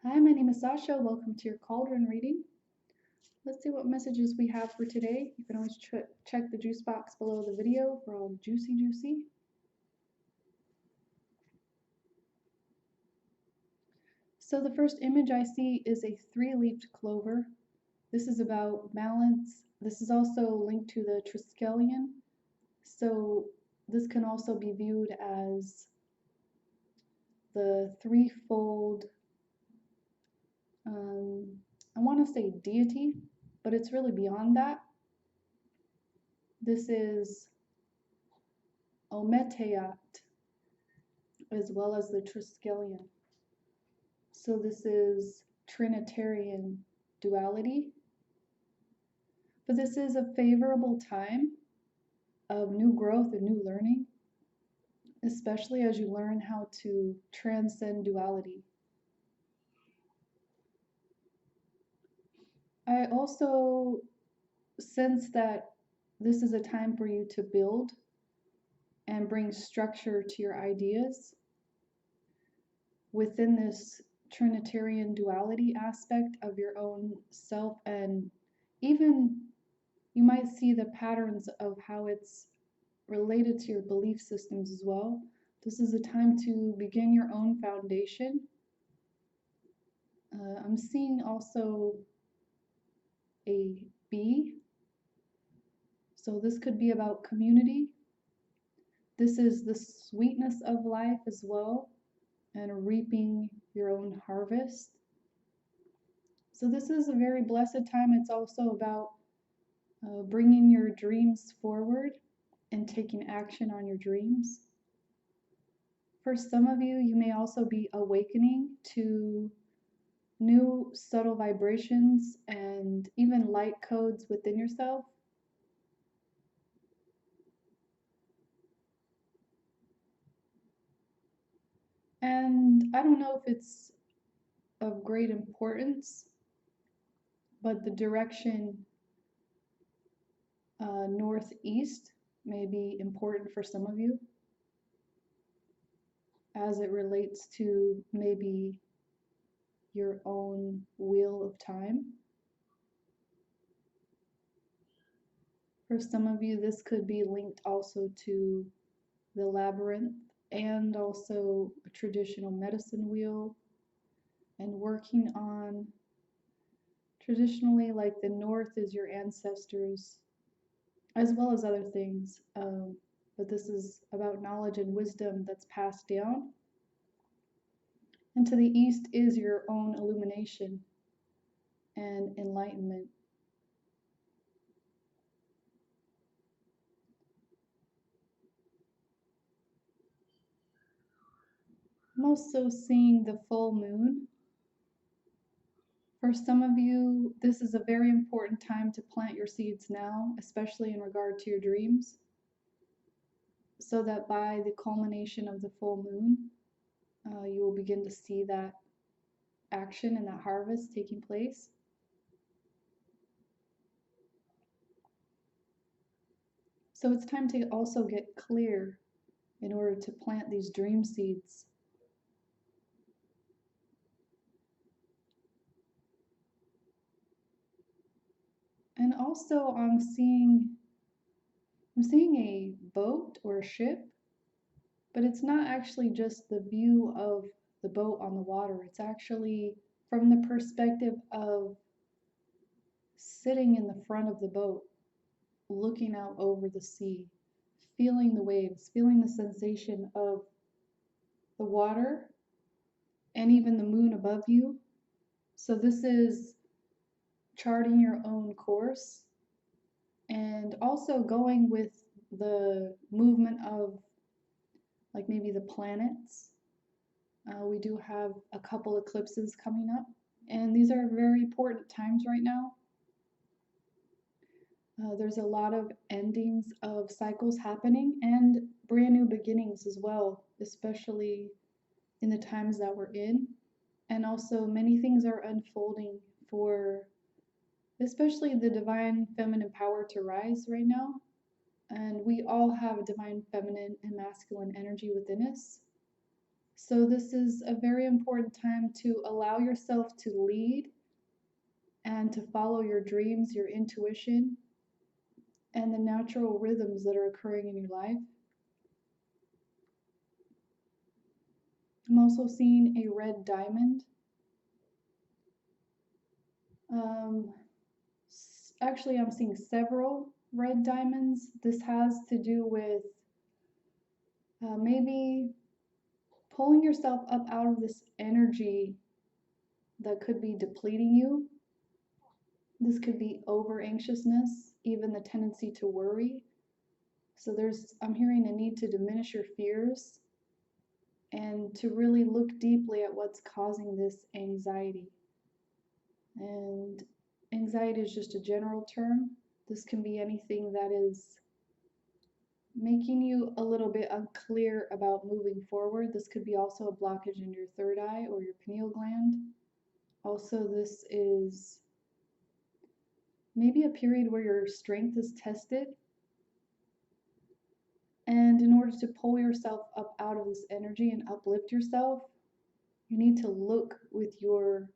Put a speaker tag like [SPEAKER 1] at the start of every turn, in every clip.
[SPEAKER 1] Hi, my name is Sasha. Welcome to your Cauldron reading. Let's see what messages we have for today. You can always check the juice box below the video for all juicy. So the first image I see is a 3-leafed clover. This is about balance. This is also linked to the Triskelion. So this can also be viewed as the threefold, I want to say deity, but it's really beyond that. This is Ometeot, as well as the Triskelion. So this is Trinitarian duality. But this is a favorable time of new growth and new learning, especially as you learn how to transcend duality. I also sense that this is a time for you to build and bring structure to your ideas within this Trinitarian duality aspect of your own self, and even you might see the patterns of how it's related to your belief systems as well. This is a time to begin your own foundation. I'm seeing also a bee. So this could be about community. This is the sweetness of life as well, and reaping your own harvest. So this is a very blessed time. It's also about bringing your dreams forward and taking action on your dreams. For some of you, you may also be awakening to new subtle vibrations and even light codes within yourself. And I don't know if it's of great importance, but the direction northeast may be important for some of you as it relates to maybe your own wheel of time. For some of you, this could be linked also to the labyrinth and also a traditional medicine wheel, and working on traditionally, like the north is your ancestors as well as other things, but this is about knowledge and wisdom that's passed down. And to the east is your own illumination and enlightenment. I'm also seeing the full moon. For some of you, this is a very important time to plant your seeds now, especially in regard to your dreams, so that by the culmination of the full moon, you will begin to see that action and that harvest taking place. So it's time to also get clear in order to plant these dream seeds. And also I'm seeing a boat or a ship, but it's not actually just the view of the boat on the water. It's actually from the perspective of sitting in the front of the boat, looking out over the sea, feeling the waves, feeling the sensation of the water and even the moon above you. So this is charting your own course and also going with the movement of like maybe the planets. We do have a couple eclipses coming up, and these are very important times right now. There's a lot of endings of cycles happening and brand new beginnings as well, especially in the times that we're in. And also many things are unfolding for especially the divine feminine power to rise right now. And we all have a divine feminine and masculine energy within us. So this is a very important time to allow yourself to lead and to follow your dreams, your intuition, and the natural rhythms that are occurring in your life. I'm also seeing a red diamond. Actually, I'm seeing several red diamonds. This has to do with maybe pulling yourself up out of this energy that could be depleting you. This could be over anxiousness, even the tendency to worry. So I'm hearing a need to diminish your fears and to really look deeply at what's causing this anxiety. And anxiety is just a general term. This can be anything that is making you a little bit unclear about moving forward. This could be also a blockage in your third eye or your pineal gland. Also, this is maybe a period where your strength is tested. And in order to pull yourself up out of this energy and uplift yourself, you need to look with your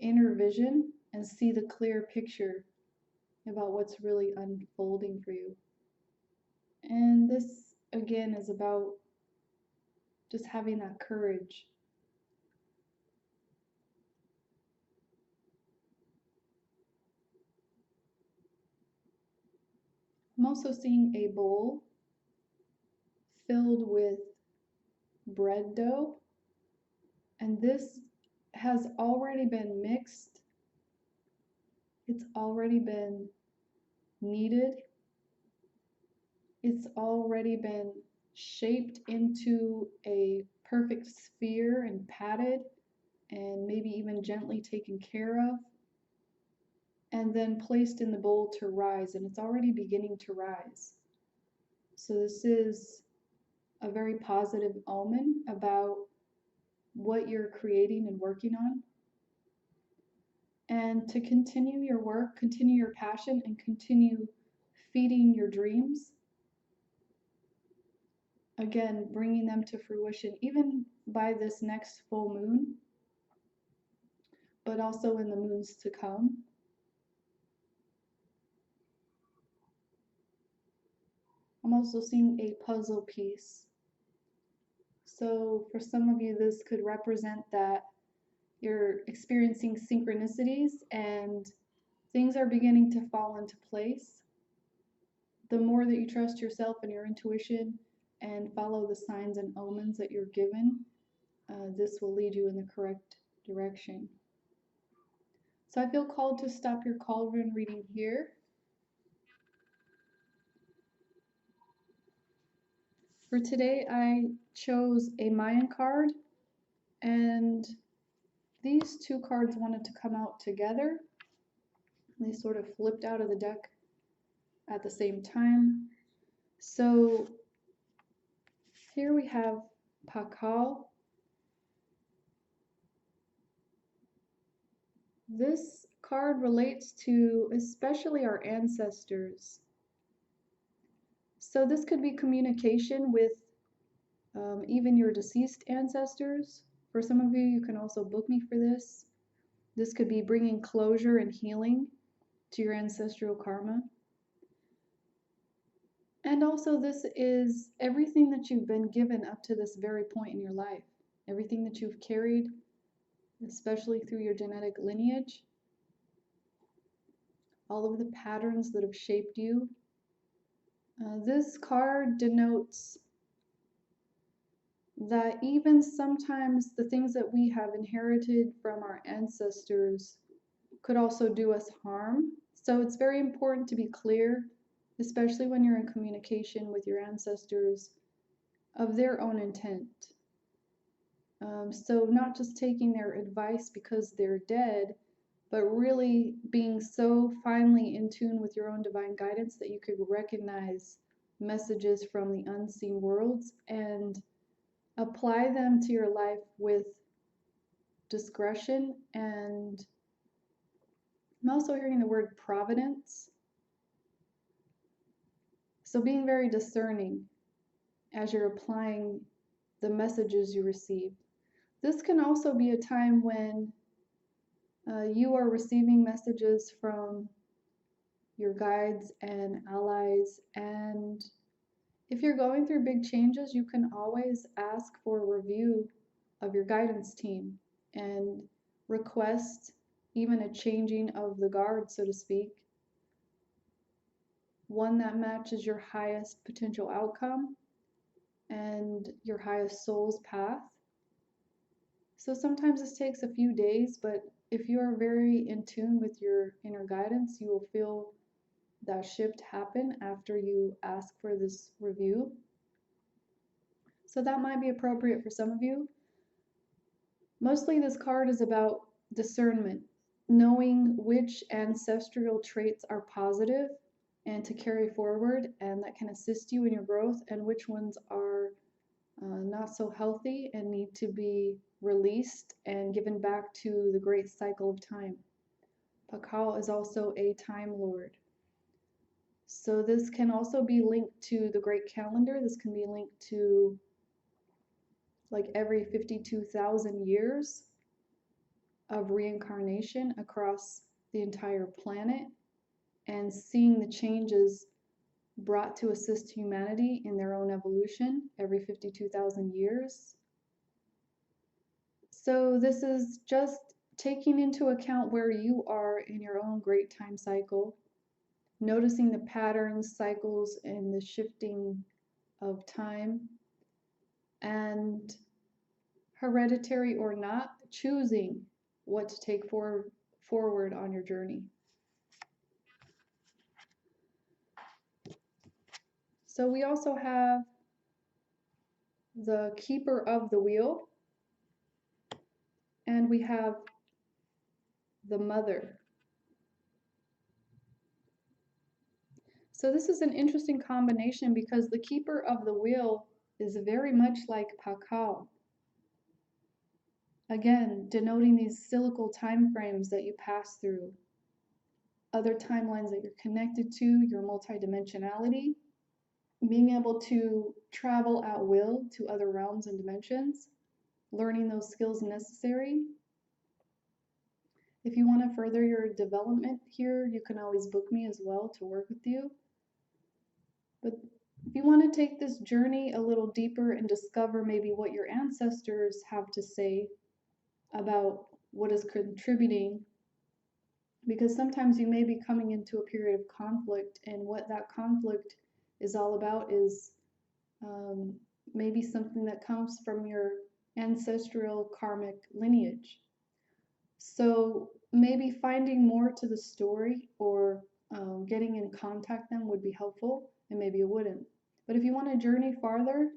[SPEAKER 1] inner vision and see the clear picture about what's really unfolding for you. And this, again, is about just having that courage. I'm also seeing a bowl filled with bread dough, and this has already been mixed. It's already been kneaded. It's already been shaped into a perfect sphere and patted and maybe even gently taken care of, and then placed in the bowl to rise, and it's already beginning to rise. So this is a very positive omen about what you're creating and working on. And to continue your work, continue your passion, and continue feeding your dreams. Again, bringing them to fruition, even by this next full moon, but also in the moons to come. I'm also seeing a puzzle piece. So for some of you, this could represent that you're experiencing synchronicities and things are beginning to fall into place. The more that you trust yourself and your intuition and follow the signs and omens that you're given, this will lead you in the correct direction. So I feel called to stop your cauldron reading here. For today, I chose a Mayan card, and these two cards wanted to come out together. They sort of flipped out of the deck at the same time. So here we have Pakal. This card relates to especially our ancestors. So this could be communication with even your deceased ancestors. For some of you, you can also book me for this. This could be bringing closure and healing to your ancestral karma. And also this is everything that you've been given up to this very point in your life. Everything that you've carried, especially through your genetic lineage. All of the patterns that have shaped you. This card denotes that even sometimes the things that we have inherited from our ancestors could also do us harm. So it's very important to be clear, especially when you're in communication with your ancestors, of their own intent. So not just taking their advice because they're dead, but really being so finely in tune with your own divine guidance that you could recognize messages from the unseen worlds and apply them to your life with discretion. And I'm also hearing the word providence. So being very discerning as you're applying the messages you receive. This can also be a time when you are receiving messages from your guides and allies, and if you're going through big changes, you can always ask for a review of your guidance team and request even a changing of the guard, so to speak, one that matches your highest potential outcome and your highest soul's path. So sometimes this takes a few days, but if you are very in tune with your inner guidance, you will feel that shift happen after you ask for this review. So that might be appropriate for some of you. Mostly this card is about discernment, knowing which ancestral traits are positive and to carry forward and that can assist you in your growth, and which ones are not so healthy and need to be released and given back to the great cycle of time. Pakal is also a time lord. So this can also be linked to the great calendar. This can be linked to like every 52,000 years of reincarnation across the entire planet and seeing the changes brought to assist humanity in their own evolution every 52,000 years. So this is just taking into account where you are in your own great time cycle, noticing the patterns, cycles, and the shifting of time, and hereditary or not, choosing what to take forward on your journey. So we also have the keeper of the wheel, and we have the mother. So this is an interesting combination because the keeper of the wheel is very much like Pakal. Again, denoting these cyclical time frames that you pass through, other timelines that you're connected to, your multidimensionality, being able to travel at will to other realms and dimensions, learning those skills necessary. If you want to further your development here, you can always book me as well to work with you. But if you want to take this journey a little deeper and discover maybe what your ancestors have to say about what is contributing, because sometimes you may be coming into a period of conflict, and what that conflict is all about is maybe something that comes from your ancestral karmic lineage. So maybe finding more to the story or getting in contact with them would be helpful, and maybe it wouldn't. But if you want to journey farther,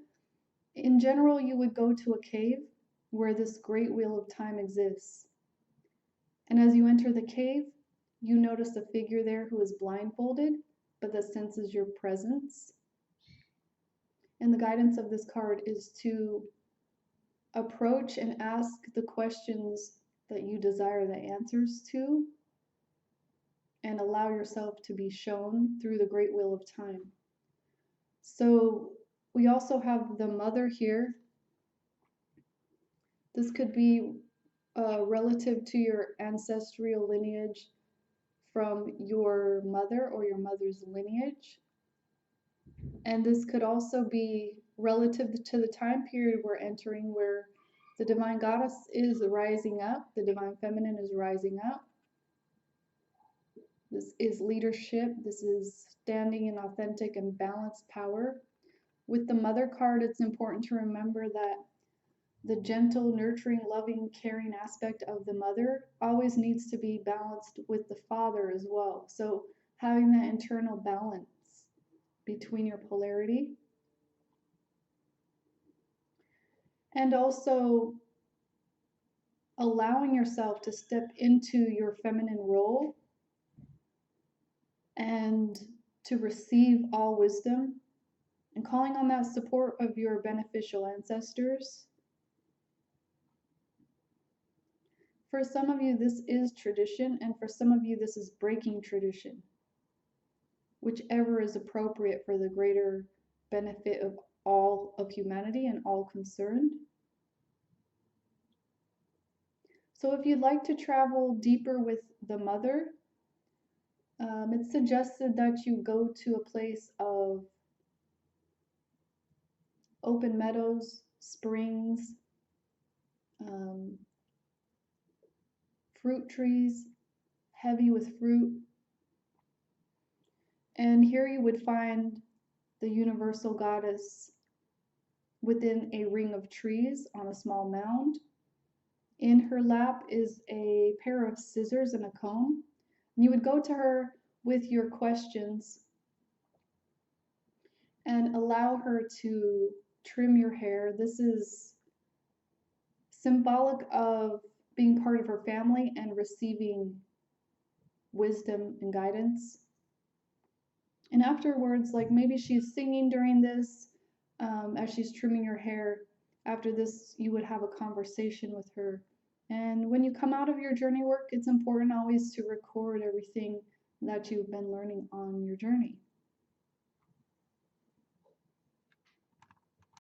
[SPEAKER 1] in general, you would go to a cave where this great wheel of time exists. And as you enter the cave, you notice a figure there who is blindfolded, but that senses your presence. And the guidance of this card is to approach and ask the questions that you desire the answers to, and allow yourself to be shown through the great wheel of time. So we also have the mother here. This could be relative to your ancestral lineage from your mother or your mother's lineage. And this could also be relative to the time period we're entering, where the divine goddess is rising up, the divine feminine is rising up. This is leadership. This is standing in authentic and balanced power. With the mother card, it's important to remember that the gentle, nurturing, loving, caring aspect of the mother always needs to be balanced with the father as well. So having that internal balance between your polarity. And also allowing yourself to step into your feminine role and to receive all wisdom, and calling on that support of your beneficial ancestors. For some of you, this is tradition, and for some of you, this is breaking tradition. Whichever is appropriate for the greater benefit of all of humanity and all concerned. So if you'd like to travel deeper with the mother, it's suggested that you go to a place of open meadows, springs, um, fruit trees, heavy with fruit. And here you would find the universal goddess within a ring of trees on a small mound. In her lap is a pair of scissors and a comb. And you would go to her with your questions and allow her to trim your hair. This is symbolic of being part of her family and receiving wisdom and guidance. And afterwards, like maybe she's singing during this, as she's trimming your hair. After this, you would have a conversation with her. And when you come out of your journey work, it's important always to record everything that you've been learning on your journey.